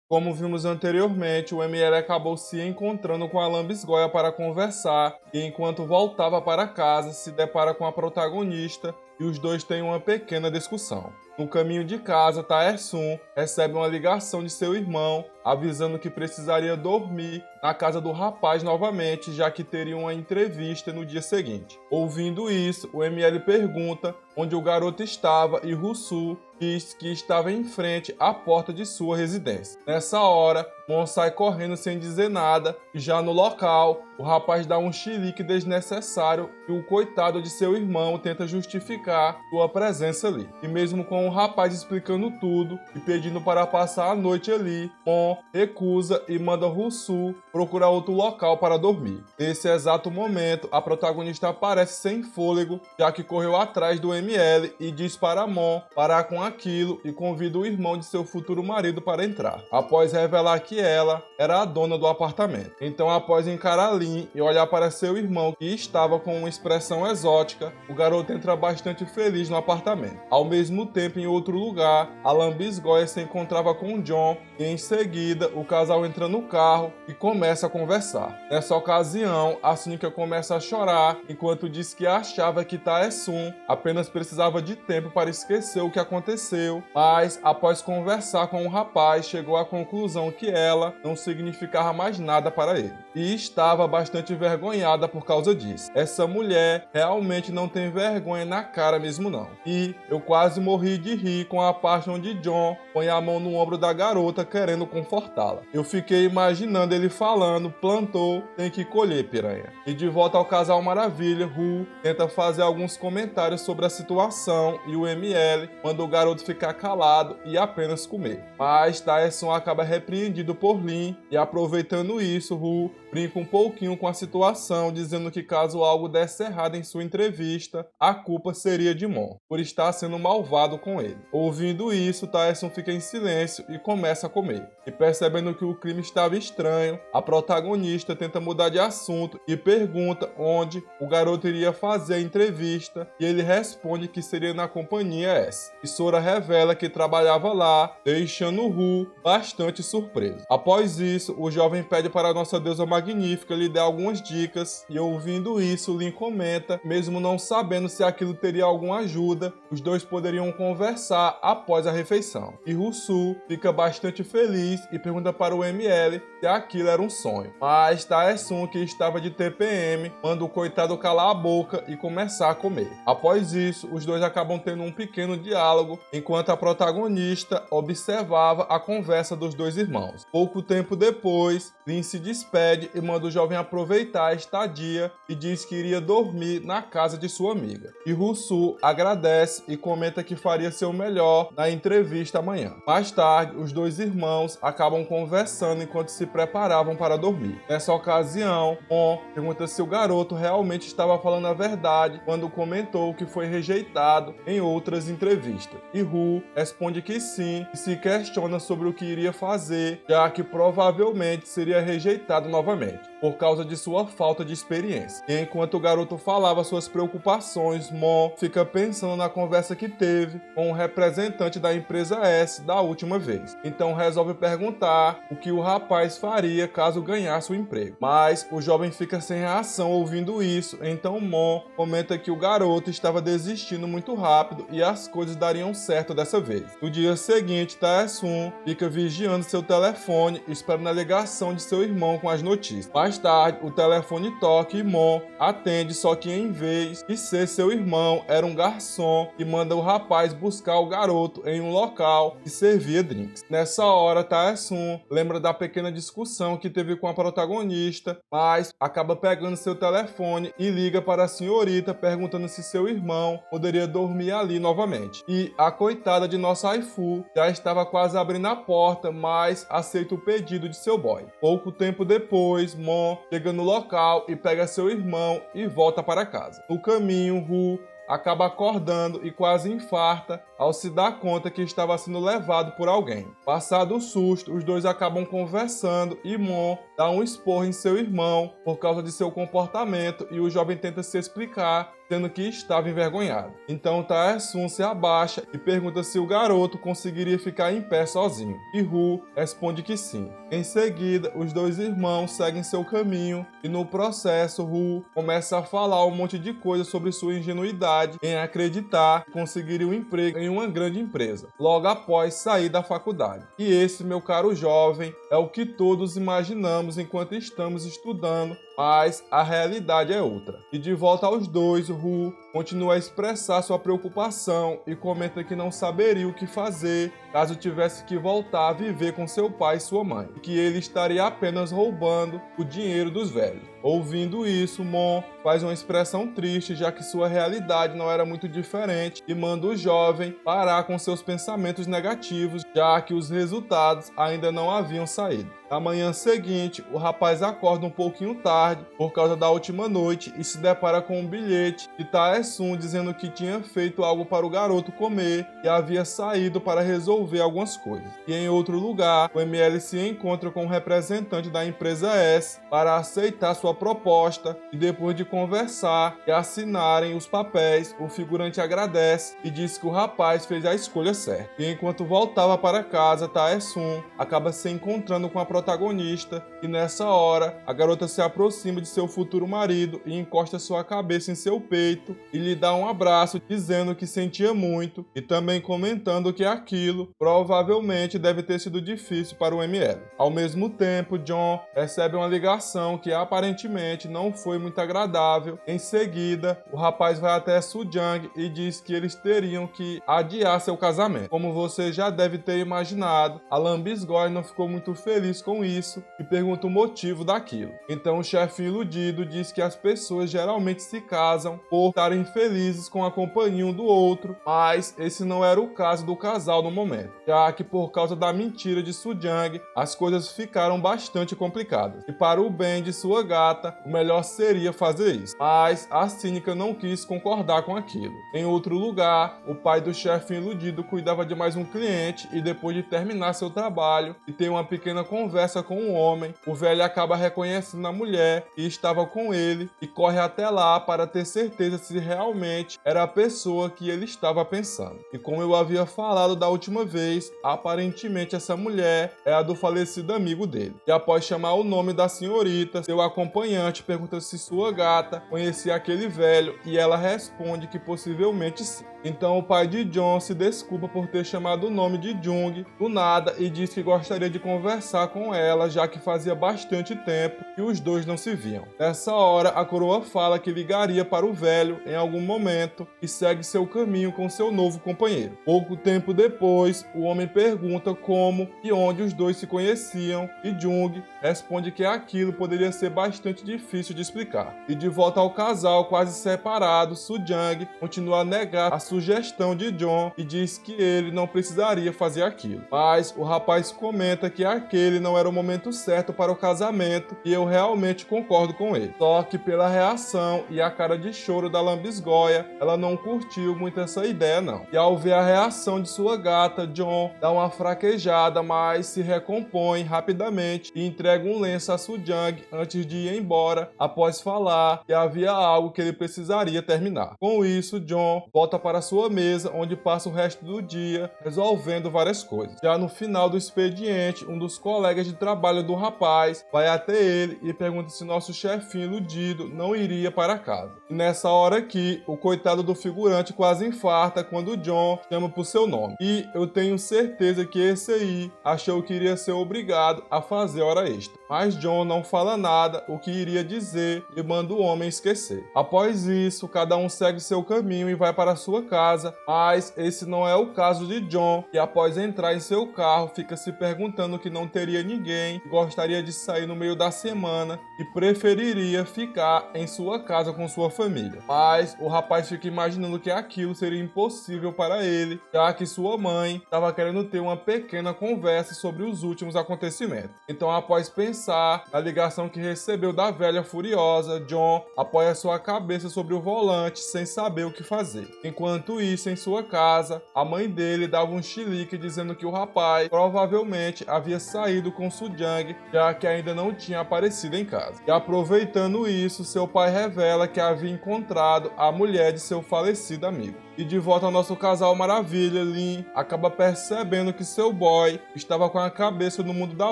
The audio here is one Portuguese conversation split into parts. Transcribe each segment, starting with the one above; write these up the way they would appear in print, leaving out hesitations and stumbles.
Como vimos anteriormente, o ML acabou se encontrando com a Lambisgoia para conversar e, enquanto voltava para casa, se depara com a protagonista e os dois têm uma pequena discussão. No caminho de casa, Taesun recebe uma ligação de seu irmão, avisando que precisaria dormir na casa do rapaz novamente, já que teria uma entrevista no dia seguinte. Ouvindo isso, o ML pergunta onde o garoto estava e Rusu diz que estava em frente à porta de sua residência. Nessa hora, Mon sai correndo sem dizer nada e já no local, o rapaz dá um chilique desnecessário e o coitado de seu irmão tenta justificar sua presença ali. E mesmo com o rapaz explicando tudo e pedindo para passar a noite ali, Mon recusa e manda Rusu procurar outro local para dormir. Nesse exato momento, a protagonista aparece sem fôlego, já que correu atrás do ML e diz para Mon parar com aquilo e convida o irmão de seu futuro marido para entrar, após revelar que ela era a dona do apartamento. Então, após encarar Lin e olhar para seu irmão, que estava com uma expressão exótica, o garoto entra bastante feliz no apartamento. Ao mesmo tempo, em outro lugar, a Lambisgoia se encontrava com John e em seguida o casal entra no carro e começa a conversar. Nessa ocasião, a Sunika começa a chorar enquanto diz que achava que Taesun apenas precisava de tempo para esquecer o que aconteceu, mas após conversar com o rapaz, chegou à conclusão que ela não significava mais nada para ele e estava bastante envergonhada por causa disso. Essa mulher realmente não tem vergonha na cara mesmo não. E eu quase morri de rir com a parte onde John põe a mão no ombro da garota querendo confortá-la. Eu fiquei imaginando ele falando: plantou, tem que colher, piranha. E de volta ao casal maravilha, Ru tenta fazer alguns comentários sobre a situação e o ML manda o garoto ficar calado e apenas comer. Mas Taesun acaba repreendido por Lin e, aproveitando isso, Ru brinca um pouquinho com a situação, dizendo que caso algo desse errado em sua entrevista, a culpa seria de Mon, por estar sendo malvado com ele. Ouvindo isso, Taesun fica em silêncio e começa a comer. E percebendo que o clima estava estranho, a protagonista tenta mudar de assunto e pergunta onde o garoto iria fazer a entrevista, e ele responde que seria na companhia S. E Sora revela que trabalhava lá, deixando Ru bastante surpreso. Após isso, o jovem pede para a nossa deusa magnífica lhe dar algumas dicas, e ouvindo isso, Lin comenta, mesmo não sabendo se aquilo teria alguma ajuda, os dois poderiam conversar após a refeição. E Rusu fica bastante feliz e pergunta para o ML se aquilo era um sonho. Mas Taesun, que estava de TPM, manda o coitado calar a boca e começar a comer. Após isso, os dois acabam tendo um pequeno diálogo, enquanto a protagonista observava a conversa dos dois irmãos. Pouco tempo depois, Lin se despede e manda o jovem aproveitar a estadia e diz que iria dormir na casa de sua amiga. E Rusu agradece e comenta que faria seu melhor na entrevista amanhã. Mais tarde, os dois irmãos acabam conversando enquanto se preparavam para dormir. Nessa ocasião, Mon pergunta se o garoto realmente estava falando a verdade quando comentou que foi rejeitado em outras entrevistas. E Ru responde que sim e se questiona sobre o que iria fazer, já que provavelmente seria rejeitado novamente, por causa de sua falta de experiência. E enquanto o garoto falava suas preocupações, Mon fica pensando na conversa que teve com o representante da empresa S da última vez. Então resolve perguntar o que o rapaz faria caso ganhasse o emprego. Mas o jovem fica sem reação ouvindo isso, então Mon comenta que o garoto estava desistindo muito rápido e as coisas dariam certo dessa vez. No dia seguinte, Taesun fica vigiando seu telefone, esperando a ligação de seu irmão com as notícias. Mais tarde, o telefone toca e Mon atende, só que em vez de ser seu irmão, era um garçom que manda o rapaz buscar o garoto em um local que servia drinks. Nessa hora, Taesun lembra da pequena discussão que teve com a protagonista, mas acaba pegando seu telefone e liga para a senhorita perguntando se seu irmão poderia dormir ali novamente. E a coitada de nossa Aifu já estava quase abrindo a porta, mas aceita o pedido de seu boy. Pouco tempo depois, Mon chega no local e pega seu irmão e volta para casa. No caminho, Ru acaba acordando e quase infarta ao se dar conta que estava sendo levado por alguém. Passado o susto, os dois acabam conversando e Mon dá um esporro em seu irmão por causa de seu comportamento e o jovem tenta se explicar sendo que estava envergonhado. Então Tae-sun se abaixa e pergunta se o garoto conseguiria ficar em pé sozinho, e Ru responde que sim. Em seguida, os dois irmãos seguem seu caminho e no processo Ru começa a falar um monte de coisas sobre sua ingenuidade em acreditar que conseguiria um emprego em uma grande empresa, logo após sair da faculdade. E esse, meu caro jovem, é o que todos imaginamos enquanto estamos estudando, mas a realidade é outra. E de volta aos dois, Ru continua a expressar sua preocupação e comenta que não saberia o que fazer caso tivesse que voltar a viver com seu pai e sua mãe, e que ele estaria apenas roubando o dinheiro dos velhos. Ouvindo isso, Mon faz uma expressão triste, já que sua realidade não era muito diferente, e manda o jovem parar com seus pensamentos negativos, já que os resultados ainda não haviam saído. Na manhã seguinte, o rapaz acorda um pouquinho tarde por causa da última noite e se depara com um bilhete de Tae-sun dizendo que tinha feito algo para o garoto comer e havia saído para resolver algumas coisas. E em outro lugar, o ML se encontra com um representante da empresa S para aceitar sua proposta e depois de conversar e assinarem os papéis, o figurante agradece e diz que o rapaz fez a escolha certa. E enquanto voltava para casa, Tae-sun acaba se encontrando com a protagonista e nessa hora a garota se aproxima de seu futuro marido e encosta sua cabeça em seu peito e lhe dá um abraço dizendo que sentia muito e também comentando que aquilo provavelmente deve ter sido difícil para o ML. Ao mesmo tempo, John recebe uma ligação que aparentemente não foi muito agradável. Em seguida, o rapaz vai até Sujang e diz que eles teriam que adiar seu casamento. Como você já deve ter imaginado, a Lambisgoy não ficou muito feliz com isso e pergunta o motivo daquilo. Então o chefinho iludido diz que as pessoas geralmente se casam por estarem felizes com a companhia um do outro, mas esse não era o caso do casal no momento, já que por causa da mentira de Sujang, as coisas ficaram bastante complicadas. E para o bem de sua gata, o melhor seria fazer isso. Mas a cínica não quis concordar com aquilo. Em outro lugar, o pai do chefinho iludido cuidava de mais um cliente e depois de terminar seu trabalho e ter uma pequena conversa com um homem, o velho acaba reconhecendo a mulher que estava com ele e corre até lá para ter certeza se realmente era a pessoa que ele estava pensando. E como eu havia falado da última vez, aparentemente essa mulher é a do falecido amigo dele. E após chamar o nome da senhorita, seu acompanhante pergunta se sua gata conhecia aquele velho e ela responde que possivelmente sim. Então o pai de John se desculpa por ter chamado o nome de Jung do nada e diz que gostaria de conversar com ela, já que fazia bastante tempo que os dois não se viam. Nessa hora, a coroa fala que ligaria para o velho em algum momento e segue seu caminho com seu novo companheiro. Pouco tempo depois, o homem pergunta como e onde os dois se conheciam e Jung responde que aquilo poderia ser bastante difícil de explicar. E de volta ao casal quase separado, Sujang continua a negar a sugestão de John e diz que ele não precisaria fazer aquilo. Mas o rapaz comenta que aquele não era o momento certo para o casamento e eu realmente concordo com ele. Só que pela reação e a cara de choro da Lambisgoia, ela não curtiu muito essa ideia não. E ao ver a reação de sua gata, John dá uma fraquejada, mas se recompõe rapidamente e entrega um lenço a Sujang antes de ir embora, após falar que havia algo que ele precisaria terminar. Com isso, John volta para sua mesa, onde passa o resto do dia resolvendo várias coisas. Já no final do expediente, um dos colegas de trabalho do rapaz vai até ele e pergunta se nosso chefinho iludido não iria para casa. E nessa hora aqui, o coitado do figurante quase infarta quando John chama por seu nome. E eu tenho certeza que esse aí achou que iria ser obrigado a fazer hora extra. Mas John não fala nada, o que iria dizer, e manda o homem esquecer. Após isso, cada um segue seu caminho e vai para sua casa, mas esse não é o caso de John, que após entrar em seu carro, fica se perguntando que não teria ninguém, que gostaria de sair no meio da semana e preferiria ficar em sua casa com sua família. Mas o rapaz fica imaginando que aquilo seria impossível para ele, já que sua mãe estava querendo ter uma pequena conversa sobre os últimos acontecimentos. Então, após pensar na ligação que recebeu da velha furiosa, John apoia sua cabeça sobre o volante sem saber o que fazer. Enquanto isso, em sua casa, a mãe dele dava um chilique dizendo que o rapaz provavelmente havia saído com Sujang, já que ainda não tinha aparecido em casa. E aproveitando isso, seu pai revela que havia encontrado a mulher de seu falecido amigo. E de volta ao nosso casal maravilha, Lynn acaba percebendo que seu boy estava com a cabeça no mundo da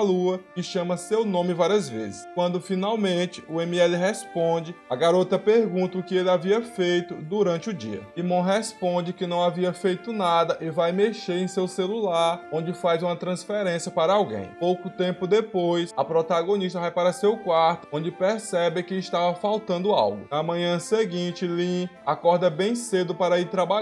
lua e chama seu nome várias vezes. Quando finalmente o ML responde, a garota pergunta o que ele havia feito durante o dia. E Mon responde que não havia feito nada e vai mexer em seu celular, onde faz uma transferência para alguém. Pouco tempo depois, a protagonista vai para seu quarto, onde percebe que estava faltando algo. Na manhã seguinte, Lynn acorda bem cedo para ir trabalhar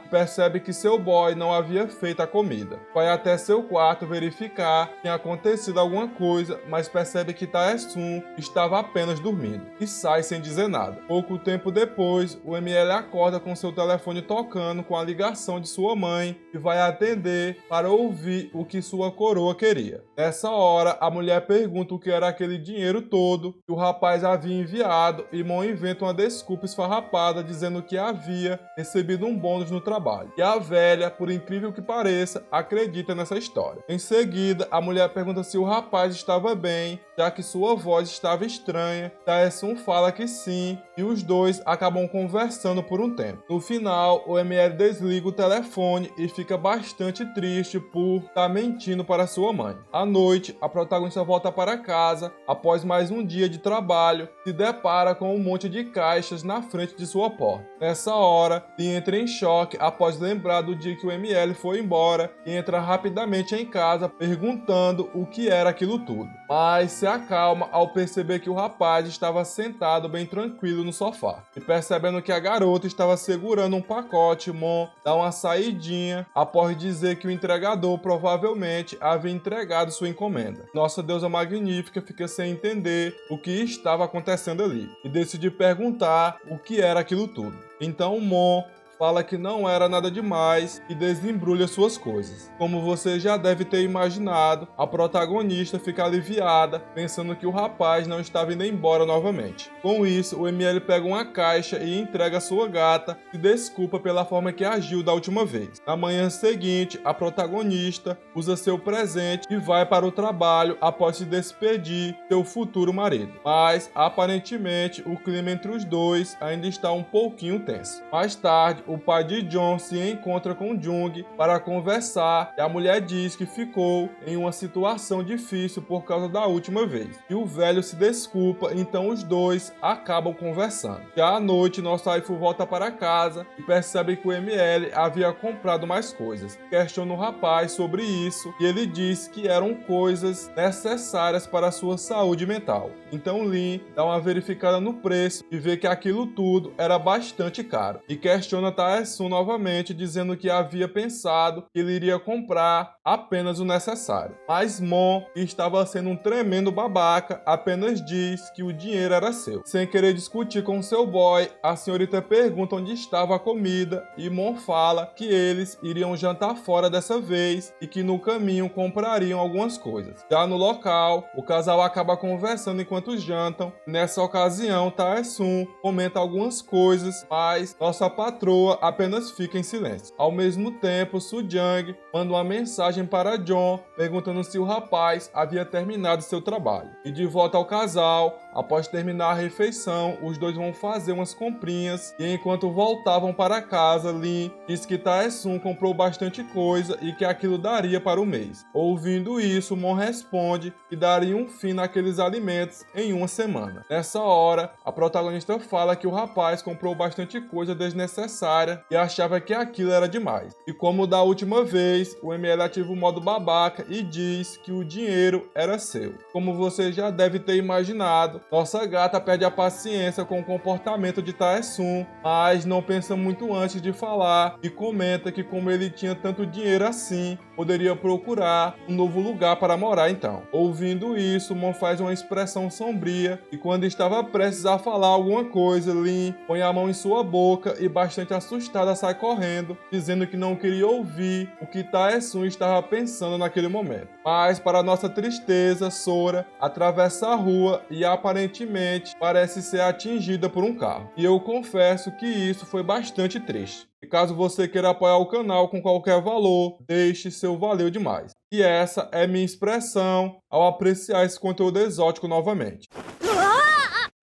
e percebe que seu boy não havia feito a comida. Vai até seu quarto verificar que tinha acontecido alguma coisa, mas percebe que Tae-sun estava apenas dormindo e sai sem dizer nada. Pouco tempo depois, o ML acorda com seu telefone tocando com a ligação de sua mãe e vai atender para ouvir o que sua coroa queria. Nessa hora, a mulher pergunta o que era aquele dinheiro todo que o rapaz havia enviado e Mon inventa uma desculpa esfarrapada dizendo que havia recebido um bônus no trabalho. E a velha, por incrível que pareça, acredita nessa história. Em seguida, a mulher pergunta se o rapaz estava bem, já que sua voz estava estranha. Tae-sun fala que sim, e os dois acabam conversando por um tempo. No final, o ML desliga o telefone e fica bastante triste por estar mentindo para sua mãe. À noite, a protagonista volta para casa, após mais um dia de trabalho, se depara com um monte de caixas na frente de sua porta. Nessa hora, ele entra em choque após lembrar do dia que o ML foi embora e entra rapidamente em casa perguntando o que era aquilo tudo. Mas se acalma ao perceber que o rapaz estava sentado bem tranquilo no sofá. E percebendo que a garota estava segurando um pacote, Mon dá uma saidinha após dizer que o entregador provavelmente havia entregado sua encomenda. Nossa deusa magnífica fica sem entender o que estava acontecendo ali e decide perguntar o que era aquilo tudo. Então Mon fala que não era nada demais e desembrulha suas coisas. Como você já deve ter imaginado, a protagonista fica aliviada, pensando que o rapaz não estava indo embora novamente. Com isso, o ML pega uma caixa e entrega a sua gata e desculpa pela forma que agiu da última vez. Na manhã seguinte, a protagonista usa seu presente e vai para o trabalho após se despedir do seu futuro marido. Mas, aparentemente, o clima entre os dois ainda está um pouquinho tenso. Mais tarde, o pai de John se encontra com Jung para conversar e a mulher diz que ficou em uma situação difícil por causa da última vez. E o velho se desculpa, então os dois acabam conversando. Já à noite, nosso waifu volta para casa e percebe que o ML havia comprado mais coisas. Questiona o rapaz sobre isso e ele diz que eram coisas necessárias para a sua saúde mental. Então Lin dá uma verificada no preço e vê que aquilo tudo era bastante caro. E questiona Tae-sun novamente, dizendo que havia pensado que ele iria comprar apenas o necessário. Mas Mon, que estava sendo um tremendo babaca, apenas diz que o dinheiro era seu. Sem querer discutir com seu boy, a senhorita pergunta onde estava a comida e Mon fala que eles iriam jantar fora dessa vez e que no caminho comprariam algumas coisas. Já no local, o casal acaba conversando enquanto jantam. Nessa ocasião, Tae-sun comenta algumas coisas, mas nossa patroa apenas fica em silêncio. Ao mesmo tempo, Soo-jung manda uma mensagem para John perguntando se o rapaz havia terminado seu trabalho. E de volta ao casal, após terminar a refeição, os dois vão fazer umas comprinhas e enquanto voltavam para casa, Lin diz que Tae-sun comprou bastante coisa e que aquilo daria para o mês. Ouvindo isso, Mon responde que daria um fim naqueles alimentos em uma semana. Nessa hora, a protagonista fala que o rapaz comprou bastante coisa desnecessária e achava que aquilo era demais. E como da última vez, o ML ativa o modo babaca e diz que o dinheiro era seu. Como você já deve ter imaginado, nossa gata perde a paciência com o comportamento de Tae-sun, mas não pensa muito antes de falar e comenta que como ele tinha tanto dinheiro assim, poderia procurar um novo lugar para morar então. Ouvindo isso, Mon faz uma expressão sombria e quando estava prestes a falar alguma coisa, Lin põe a mão em sua boca e bastante assustada sai correndo, dizendo que não queria ouvir o que Tae-sun estava pensando naquele momento. Mas para nossa tristeza, Sora atravessa a rua e aparentemente parece ser atingida por um carro. E eu confesso que isso foi bastante triste. E caso você queira apoiar o canal com qualquer valor, deixe seu valeu demais. E essa é minha expressão ao apreciar esse conteúdo exótico novamente.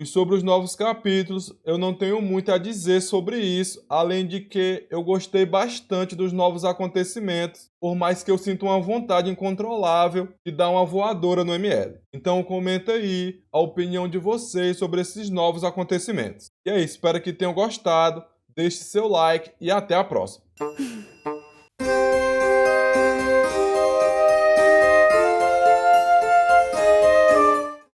E sobre os novos capítulos, eu não tenho muito a dizer sobre isso, além de que eu gostei bastante dos novos acontecimentos, por mais que eu sinta uma vontade incontrolável de dar uma voadora no ML. Então comenta aí a opinião de vocês sobre esses novos acontecimentos. E é isso, espero que tenham gostado, deixe seu like e até a próxima.